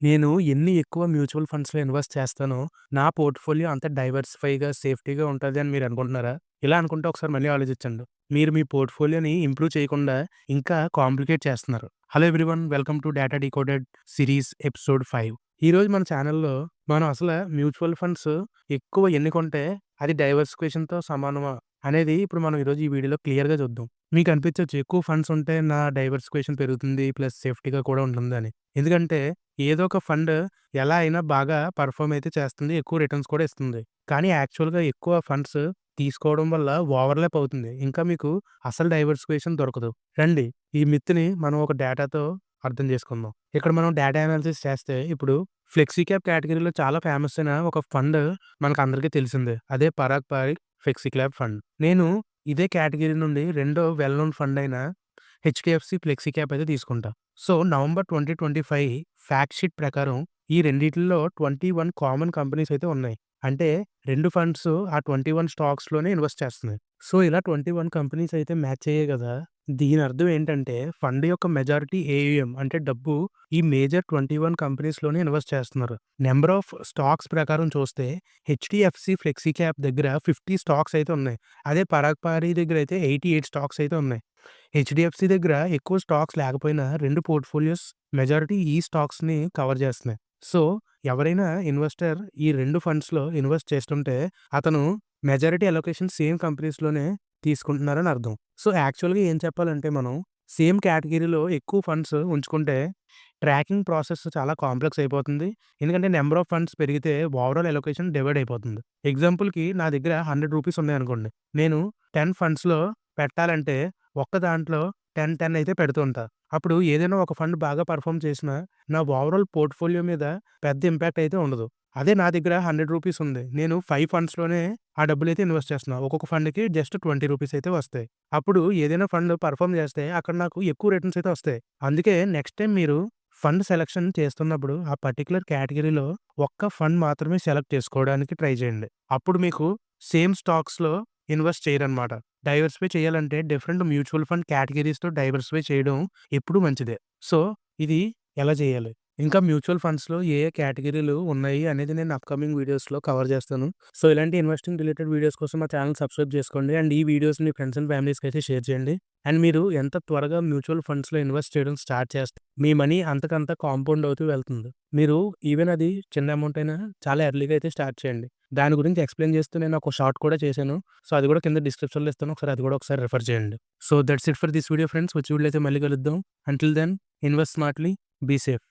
నేను ఎన్ని ఎక్కువ మ్యూచువల్ ఫండ్స్‌లో ఇన్వెస్ట్ చేస్తానో, నా పోర్ట్‌ఫోలియో అంత డైవర్సిఫైగా, సేఫ్టీగా ఉంటది అని మీరు అనుకుంటున్నారా? ఇలా అనుకుంటే ఒకసారి మళ్ళీ ఆలోచించండి. మీరు మీ పోర్ట్‌ఫోలియోని ఇంప్రూవ్ చేయకుండా ఇంకా కాంప్లికేట్ చేస్తున్నారు. Hello everyone welcome to data decoded series episode 5. ఈరోజు మన ఛానెల్‌లో మనం అసల మ్యూచువల్ ఫండ్స్ ఎక్కువ ఎన్ని కొంటే అది డైవర్సిఫికేషన్‌తో సమానమా? అనేది ఇప్పుడు మనం ఈరోజు ఈ వీడియోలో క్లియర్‌గా చూద్దాం. మీకు అనిపించొచ్చు ఎక్కువ ఫండ్స్ ఉంటే నా డైవర్సిఫికేషన్ పెరుగుతుంది. ప్లస్ సేఫ్టీగా కూడా ఉంటుందని. ఎందుకంటే ఏదో ఒక ఫండ్ ఎలా అయినా బాగా పెర్ఫార్మ్ అయితే చేస్తుంది. ఎక్కువ రిటర్న్స్ కూడా ఇస్తుంది. కానీ యాక్చువల్‌గా ఎక్కువ ఫండ్స్ తీసుకోవడం వల్ల ఓవర్‌లాప్ అవుతుంది. ఇంకా మీకు అసలు డైవర్సిఫికేషన్ దొరకదు. రండి ఈ మిత్‌ని మనం ఒక డేటాతో అర్థం చేసుకుందాం. ఇక్కడ మనం డేటా అనాలిసిస్ చేస్తే ఇప్పుడు ఫ్లెక్సీ క్యాప్ కేటగిరీలో చాలా ఫేమస్ అయిన ఒక ఫండ్ మనకందరికీ తెలిసిందే. అదే Parag Parikh flexi cap fund. నేను ఇదే కేటగిరీ నుండి రెండో వెల్ నోన్ ఫండ్ అయిన హెచ్‌డీఎఫ్‌సీ ఫ్లెక్సీ క్యాప్ అయితే తీసుకుంటా. సో, నవంబర్ 2025 ఫ్యాక్ట్ షీట్ ప్రకారం ఈ రెండిటిల్లో 21 కామన్ కంపెనీస్ అయితే ఉన్నాయి. అంటే 2 ఫండ్స్ ఆ 21 స్టాక్స్‌లోనే ఇన్వెస్ట్ చేస్తున్నాయి. సో, ఇలా 21 కంపెనీస్ అయితే మ్యాచ్ అయ్యాయి గదా! దీని అర్థం ఏంటంటే ఫండ్ యొక్క మెజారిటీ ఏయుఎం అంటే డబ్బు ఈ మేజర్ 21 కంపెనీస్‌లోనే ఇన్వెస్ట్ చేస్తున్నారు. నంబర్ ఆఫ్ స్టాక్స్ ప్రకారం చూస్తే హెచ్‌డీఎఫ్‌సీ ఫ్లెక్సీ క్యాప్ దగ్గర 50 స్టాక్స్ అయితే ఉన్నాయి. అదే పరాగ్ పారీ దగ్గర అయితే 88 స్టాక్స్ అయితే ఉన్నాయి. హెచ్‌డీఎఫ్‌సీ దగ్గర ఎక్కువ స్టాక్స్ లేకపోయినా 2 పోర్ట్‌ఫోలియోస్ మెజారిటీ ఈ స్టాక్స్‌ని కవర్ చేస్తున్నాయి. సో, ఎవరైనా ఇన్వెస్టర్ ఈ 2 ఫండ్స్‌లో ఇన్వెస్ట్ చేస్తుంటే అతను మెజారిటీ అలొకేషన్ సేమ్ కంపెనీస్‌లోనే తీసుకుంటున్నారని అర్థం. సో, యాక్చువల్‌గా ఏం చెప్పాలంటే మనం సేమ్ కేటగిరీలో ఎక్కువ ఫండ్స్ ఉంచుకుంటే ట్రాకింగ్ ప్రాసెస్ చాలా కాంప్లెక్స్ అయిపోతుంది. ఎందుకంటే నంబర్ ఆఫ్ ఫండ్స్ పెరిగితే ఓవరాల్ అలొకేషన్ డివైడ్ అయిపోతుంది. ఎగ్జాంపుల్‌కి నా దగ్గర రూ. 100 ఉన్నాయనుకోండి. నేను 10 ఫండ్స్‌లో పెట్టాలంటే ఒక్క దాంట్లో 10, 10 అయితే పెడుతూ ఉంటా. అప్పుడు ఏదైనా ఒక ఫండ్ బాగా పెర్ఫార్మ్ చేసినా నా ఓవరాల్ పోర్ట్‌ఫోలియో మీద పెద్ద ఇంపాక్ట్ అయితే ఉండదు. అదే నా దగ్గర రూ. 100 ఉంది. నేను 5 ఫండ్స్‌లోనే ఆ డబ్బులైతే ఇన్వెస్ట్ చేస్తున్నా. ఒక్కొక్క ఫండ్‌కి జస్ట్ రూ. 20 అయితే వస్తాయి. అప్పుడు ఏదైనా ఫండ్ పెర్ఫార్మ్ చేస్తే అక్కడ నాకు ఎక్కువ రిటర్న్స్ అయితే వస్తాయి. అందుకే నెక్స్ట్ టైమ్ మీరు ఫండ్ సెలక్షన్ చేస్తున్నప్పుడు ఆ పర్టిక్యులర్ కేటగిరీలో ఒక్క ఫండ్ మాత్రమే సెలెక్ట్ చేసుకోవడానికి ట్రై చేయండి. అప్పుడు మీకు సేమ్ స్టాక్స్‌లో ఇన్వెస్ట్ చేయరనమాట. డైవర్సిఫై చేయాలంటే డిఫరెంట్ మ్యూచువల్ ఫండ్ కేటగిరీస్‌తో డైవర్సిఫై చేయడం ఎప్పుడూ మంచిదే. సో, ఇది ఎలా చేయాలి? ఇంకా మ్యూచువల్ ఫండ్స్‌లో ఏ ఏ కేటగిరీలు ఉన్నాయి అనేది నేను అప్‌కమింగ్ వీడియోస్‌లో కవర్ చేస్తాను. సో, ఇలాంటి ఇన్వెస్టింగ్ రిలేటెడ్ వీడియోస్ కోసం మా ఛానెల్ సబ్స్క్రైబ్ చేసుకోండి. అండ్ ఈ వీడియోస్‌ని మీ ఫ్రెండ్స్ అండ్ ఫ్యామిలీస్‌కి అయితే షేర్ చేయండి. అండ్ మీరు ఎంత త్వరగా మ్యూచువల్ ఫండ్స్‌లో ఇన్వెస్ట్ చేయడం స్టార్ట్ చేస్తే మీ మనీ అంతకంత కాంపౌండ్ అవుతూ వెళ్తుంది. మీరు ఈవెన్ అది చిన్న అమౌంట్ అయినా చాలా ఎర్లీగా అయితే స్టార్ట్ చేయండి. దాని గురించి ఎక్స్‌ప్లెయిన్ చేస్తూ నేను ఒక షార్ట్ కూడా చేశాను. సో, అది కూడా కింద డిస్క్రిప్షన్‌లో ఇస్తాను. ఒకసారి రిఫర్ చేయండి. So, that's it for this video friends. వచ్చే వీడియోలో అయితే మళ్ళీ కలుద్దాం. Until then invest smartly, be safe.